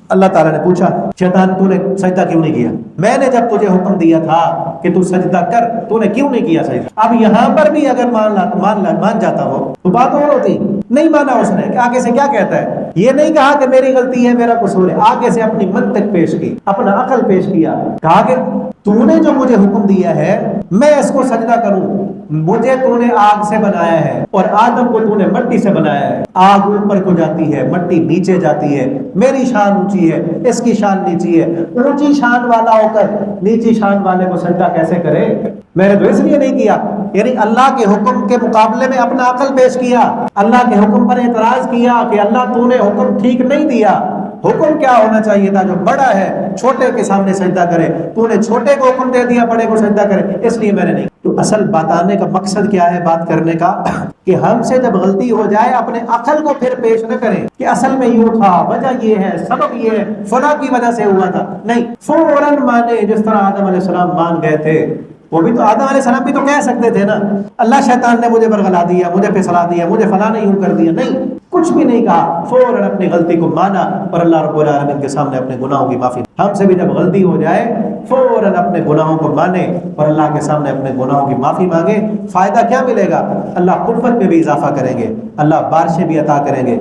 اللہ تعالیٰ نے پوچھا شیطان تو نے سجدہ کیوں نہیں کیا؟ میں نے جب تجھے حکم دیا تھا کہ تو سجدہ کر تو نے کیوں نہیں کیا سجدہ؟ اب یہاں پر بھی اگر مان جاتا ہو تو بات اور ہوتی، نہیں مانا اس نے کہ آگے سے کیا کہتا ہے، یہ نہیں کہا کہ میری غلطی ہے میرا قصور ہے، آگے سے اپنی منطق پیش کی، اپنا عقل پیش کیا، کہا کہ تو نے جو مجھے حکم دیا ہے میں اس کو سجدہ کروں، مجھے تو نے آگ سے بنایا ہے اور آدم کو تو نے مٹی سے بنایا ہے، آگ اوپر کو جاتی ہے مٹی نیچے جاتی ہے، میری شان اونچی ہے اس کی شان نیچی ہے، اونچی شان والا ہو کر نیچی شان والے کو سجدہ کیسے کرے؟ میں نے تو اس لیے نہیں کیا، یعنی اللہ کے حکم کے مقابلے میں اپنا عقل پیش کیا، اللہ کے حکم پر اعتراض کیا کہ اللہ تو نے حکم ٹھیک نہیں دیا، حکم کیا ہونا چاہیے تھا جو بڑا ہے چھوٹے کے سامنے سجدہ کرے، تو نے چھوٹے کو حکم دے دیا بڑے کو سجدہ کرے، اس لیے میں نے نہیں۔ تو اصل بتانے کا مقصد کیا ہے بات کرنے کا، کہ ہم سے جب غلطی ہو جائے اپنے عقل کو پھر پیش نہ کریں کہ اصل میں یوں تھا، وجہ یہ ہے، سبب یہ ہے، فلاں کی وجہ سے ہوا تھا، نہیں، فوراً مانے جس طرح آدم علیہ السلام مان گئے تھے۔ وہ بھی تو آدم علیہ السلام بھی تو کہہ سکتے تھے نا اللہ شیطان نے مجھے برگلا دیا، مجھے پھسلا دیا، مجھے فلاں نے یوں کر دیا، نہیں، کچھ بھی نہیں کہا، فوراً اپنی غلطی کو مانا اور اللہ رب العالمین کے سامنے اپنے گناہوں کی معافی۔ ہم سے بھی جب غلطی ہو جائے فوراً اپنے گناہوں کو مانے اور اللہ کے سامنے اپنے گناہوں کی معافی مانگے۔ فائدہ کیا ملے گا؟ اللہ قربت میں بھی اضافہ کریں گے، اللہ بارشیں بھی عطا کریں گے۔